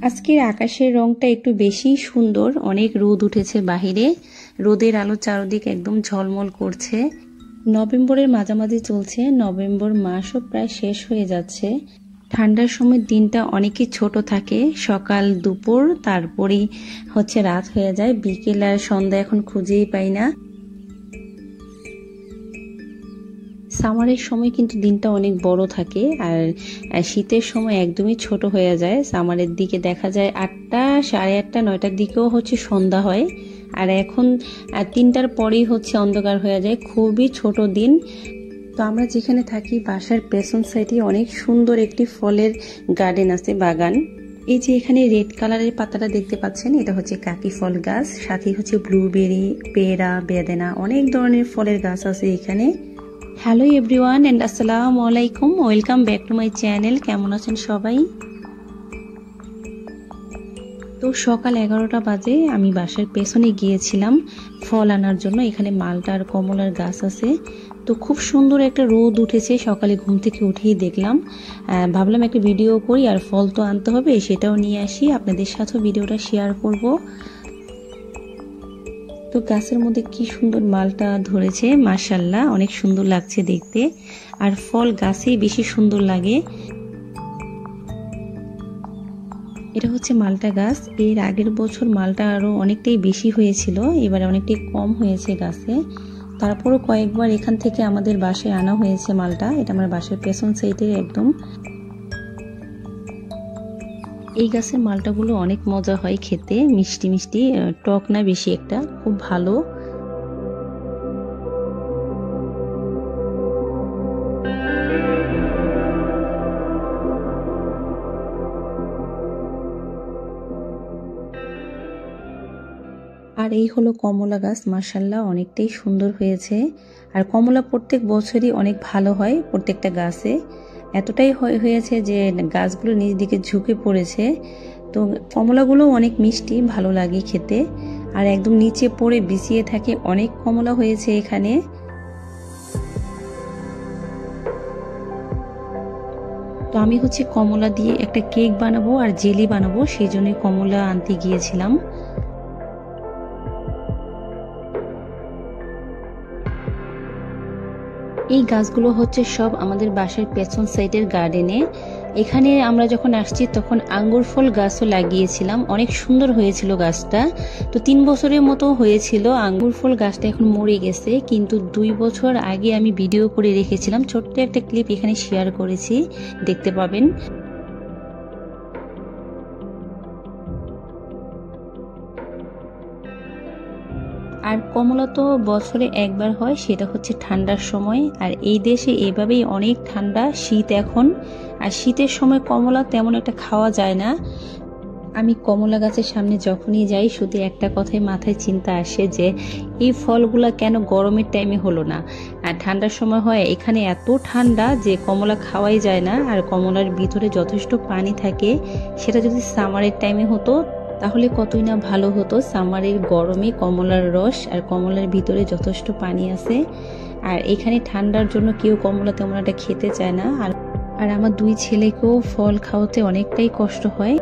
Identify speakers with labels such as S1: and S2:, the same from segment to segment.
S1: আজকের আকাশের রংটা একটু বেশি সুন্দর, অনেক রোদ উঠেছে বাহিরে, রোদের আলো চারদিক একদম ঝলমল করছে। নভেম্বরের মাঝামাঝি চলছে, নভেম্বর মাসও প্রায় শেষ হয়ে যাচ্ছে। ঠান্ডার সময় দিনটা অনেকই ছোট থাকে, সকাল দুপুর তারপরেই রাত হয়ে যায়, বিকেল আর সন্ধ্যা এখন খুঁজেই পাই না। সামারের সময় কিন্তু দিনটা অনেক বড় থাকে, আর শীতের সময় একদমই ছোট হয়ে যায়। সামারের দিকে দেখা যায় 8টা, 8:30, 9টার দিকেও সন্ধ্যা হয়, আর এখন 3টার পরেই অন্ধকার হয়ে যায়। খুবই ছোট দিন। তো আমরা যেখানে থাকি বাসার পেছন সাইডে অনেক সুন্দর একটি ফলের গার্ডেন আছে, বাগান। এই যে এখানে রেড কালারের পাতাটা দেখতে পাচ্ছেন, এটা কাকি ফল গাছ, সাথে ব্লুবেরি, পেয়ারা, বেদানা, অনেক ধরনের ফলের গাছ আছে এখানে। হ্যালো এভরিওয়ান এন্ড আসসালামু আলাইকুম, welcome back to my channel. কেমন আছেন সবাই? তো সকাল 11টা বাজে আমি বাসার পেছনে গিয়েছিলাম ফল আনার জন্য। এখানে মালটা আর কমলার গাছ আছে। তো খুব সুন্দর একটা রোদ উঠেছে, সকালে ঘুম থেকে উঠেই দেখলাম। ভাবলাম একটা ভিডিও করি, আর ফল তো আনতে হবে, সেটাও নিয়ে আসি, আপনাদের সাথেও ভিডিওটা শেয়ার করব। তো গাছের মধ্যে কি সুন্দর মালটা ধরেছে, মাশাআল্লাহ, অনেক সুন্দর লাগছে দেখতে। আর ফল গাছেই বেশি সুন্দর লাগে। এটা মালটা গাছ। এর আগের বছর মালটা আরো অনেকটাই বেশি হয়েছিল, এবারে অনেকটাই কম হয়েছে গাছে। তারপরও কয়েকবার এখান থেকে আমাদের বাসায় আনা হয়েছে মালটা। এটা আমার বাসার পেছন সাইডে একদম। এই গাছের মালটাগুলো অনেক মজা হয় খেতে, মিষ্টি মিষ্টি, টক না বেশি একটা, খুব ভালো। আর এই হলো কমলা গাছ, মাশাআল্লাহ অনেকটাই সুন্দর হয়েছে। আর কমলা প্রত্যেক বছরই অনেক ভালো হয় প্রত্যেকটা গাছে, এতটাই হয়েছে যে গাছগুলো নিচ দিকে ঝুঁকে পড়েছে। তো কমলাগুলো অনেক মিষ্টি, ভালো লাগে খেতে। আর একদম নিচে পড়ে বিছিয়ে থাকে, অনেক কমলা হয়েছে এখানে। তো আমি কমলা দিয়ে একটা কেক বানাবো আর জেলি বানাবো, সেই জন্য কমলা আনতে গিয়েছিলাম। এই গাছগুলো সব আমাদের বাসার পেছন সাইডের গার্ডেনে। এখানে আমরা যখন আসছি তখন আঙ্গুর ফল গাছও লাগিয়েছিলাম, অনেক সুন্দর হয়েছিল গাছটা। তো 3 বছরের মতো হয়েছিল। আঙ্গুর ফল গাছটা এখন মরে গেছে, কিন্তু 2 বছর আগে আমি ভিডিও করে রেখেছিলাম, ছোট্ট একটা ক্লিপ এখানে শেয়ার করেছি, দেখতে পাবেন। আর কমলা তো বছরে একবার হয়, সেটা ঠান্ডার সময়। আর এই দেশে এভাবেই অনেক ঠান্ডা, শীত এখন। আর শীতের সময় কমলা তেমন একটা খাওয়া যায় না। আমি কমলা গাছের সামনে যখনই যাই শুধু একটা কথাই মাথায় চিন্তা আসে, যে এই ফলগুলা কেন গরমের টাইমে হলো না। আর ঠান্ডার সময় হয়, এখানে এত ঠান্ডা যে কমলা খাওয়াই যায় না। আর কমলার ভিতরে যথেষ্ট পানি থাকে, সেটা যদি সামারের টাইমে হতো তাহলে কতই না ভালো হতো। সামারের গরমে কমলার রস, আর কমলার ভিতরে যথেষ্ট পানি আছে। আর এখানে ঠান্ডার জন্য কেউ কমলা তেমন একটা খেতে চায় না। আর আমার 2 ছেলেকেও ফল খাওয়াতে অনেকটাই কষ্ট হয়।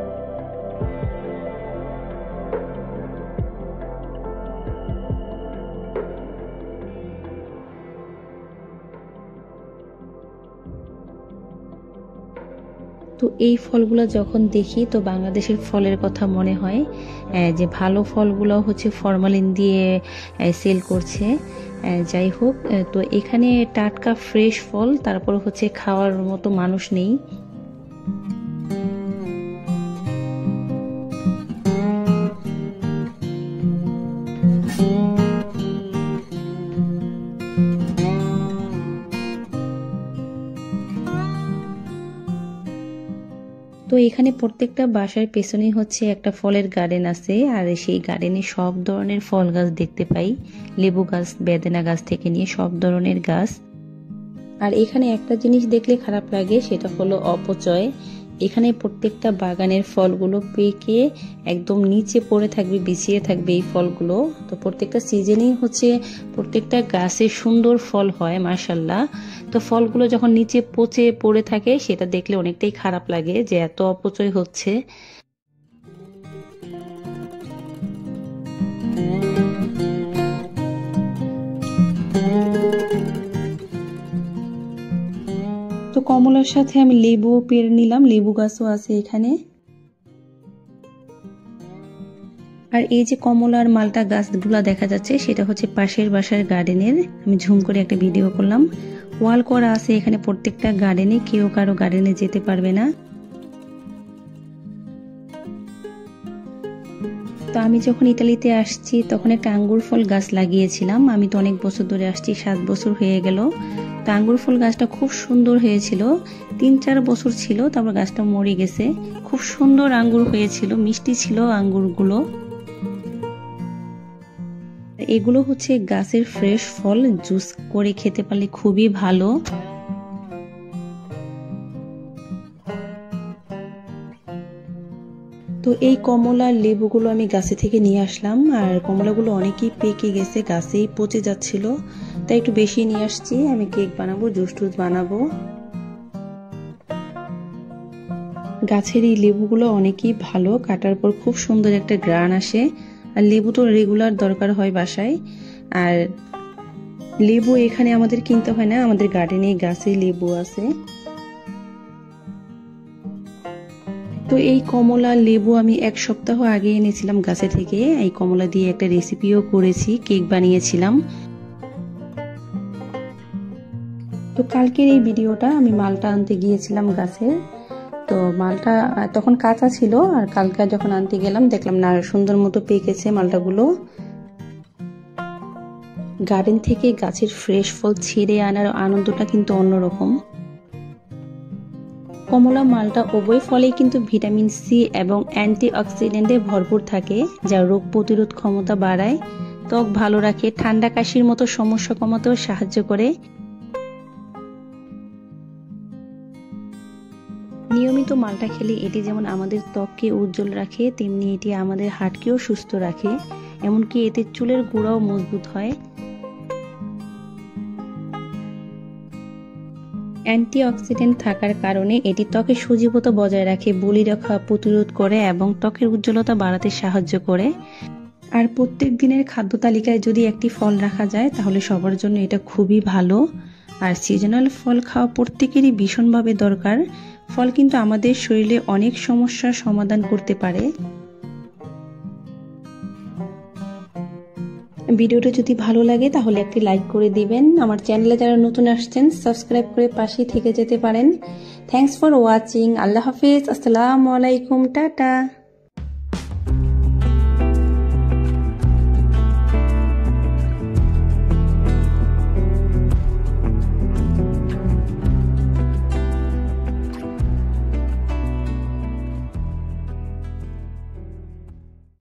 S1: তো এই ফলগুলো যখন দেখি তো বাংলাদেশের ফলের কথা মনে হয়, যে ভালো ফলগুলো ফরমালিন দিয়ে সেল করছে। যাই হোক, তো এখানে টাটকা ফ্রেশ ফল, তারপর খাওয়ার মতো মানুষ নেই। তো এখানে প্রত্যেকটা বাসার পেছনেই একটা ফলের গার্ডেন আছে, আর সেই গার্ডেনে সব ধরনের ফল গাছ দেখতে পাই, লেবু গাছ, বেদানা গাছ থেকে নিয়ে সব ধরনের গাছ। আর এখানে একটা জিনিস দেখলে খারাপ লাগে, সেটা হলো অপচয়। এখানে প্রত্যেকটা বাগানের ফলগুলো পেকে একদম নিচে পড়ে থাকবে, বিছিয়ে থাকবে এই ফলগুলো। তো প্রত্যেকটা সিজনেই প্রত্যেকটা গাছে সুন্দর ফল হয়, মাশাআল্লাহ। তো ফলগুলো যখন নিচে পচে পড়ে থাকে, সেটা দেখলে অনেকটাই খারাপ লাগে যে এত অপচয় হচ্ছে। কমলার সাথে আমি লেবু পেড়ে নিলাম, লেবু গাছও আছে এখানে। আর এই যে কমলার মালটা গাছগুলা দেখা যাচ্ছে সেটা হচ্ছে পাশের বাসার গার্ডেনের। আমি ঝুম করে একটা ভিডিও করলাম। ওয়াল করা আছে এখানে প্রত্যেকটা গার্ডেনে, কেউ কারো গার্ডেনে যেতে পারবে না। তো আমি যখন ইতালিতে আসছি তখন একটা আঙ্গুর ফল গাছ লাগিয়েছিলাম। আমি তো অনেক বছর ধরে আসছি, 7 বছর হয়ে গেল। তো আঙ্গুর ফল গাছটা খুব সুন্দর হয়েছিল, 3-4 বছর ছিল, তারপর গাছটা মরে গেছে। খুব সুন্দর আঙ্গুর হয়েছিল, মিষ্টি ছিল আঙ্গুরগুলো। এগুলো হচ্ছে গাছের ফ্রেশ ফল, জুস করে খেতে পারলে খুবই ভালো। তো এই কমলা লেবুগুলো আমি গাছে থেকে নিয়ে আসলাম, আর কমলাগুলো অনেকই পেকে গেছে, গাছেই পচে যাচ্ছিল, তাই একটু বেশি নিয়ে আসছি। আমি কেক বানাবো, জুস টুস বানাবো। গাছের এই লেবুগুলো অনেকই ভালো, কাটার পর খুব সুন্দর একটা গ্রান আসে। আর লেবু তো রেগুলার দরকার হয় বাসায়। আর লেবু এখানে আমাদের কিনতে হয় না, আমাদের গার্ডেনে গাছে লেবু আছে। তো এই কমলা লেবু আমি 1 সপ্তাহ আগে এনেছিলাম গাছে থেকে। এই কমলা দিয়ে একটা রেসিপিও করেছি, কেক বানিয়েছিলাম। তো কালকের এই ভিডিওটা, আমি মালটা আনতে গিয়েছিলাম গাছের। তো মালটা তখন কাঁচা ছিল, আর কালকে যখন আনতে গেলাম দেখলাম না সুন্দর মতো পেকেছে মালটাগুলো। গার্ডেন থেকে গাছের ফ্রেশ ফল ছিঁড়ে আনার আনন্দটা কিন্তু অন্যরকম। কমলা মালটা উভয় ফলেই কিন্তু ভিটামিন সি এবং অ্যান্টিঅক্সিডেন্টে ভরপুর থাকে, যা রোগ প্রতিরোধ ক্ষমতা বাড়ায়, ত্বক ভালো রাখে, ঠান্ডা কাশির মতো সমস্যা কমাতেও সাহায্য করে। নিয়মিত মালটা খেলে এটি যেমন আমাদের ত্বককে উজ্জ্বল রাখে, তেমনি এটি আমাদের হার্টকেও সুস্থ রাখে, এমনকি এতে চুলের গোড়াও মজবুত হয়। অ্যান্টিঅক্সিডেন্ট থাকার কারণে এটি ত্বকের সজীবতা বজায় রাখে, বলিরেখা প্রতিরোধ করে এবং ত্বকের উজ্জ্বলতা বাড়াতে সাহায্য করে। আর প্রত্যেক দিনের খাদ্য তালিকায় যদি একটি ফল রাখা যায় তাহলে সবার জন্য এটা খুবই ভালো। আর সিজনাল ফল খাওয়া প্রত্যেকেরই ভীষণভাবে দরকার। ফল কিন্তু আমাদের শরীরে অনেক সমস্যার সমাধান করতে পারে। ভিডিওটা যদি ভালো লাগে তাহলে একটি লাইক করে দিবেন। আমার চ্যানেলে যারা নতুন আসছেন সাবস্ক্রাইব করে পাশেই থেকে যেতে পারেন। Thanks for watching. আল্লাহ হাফিজ, আসসালামু আলাইকুম, টাটা।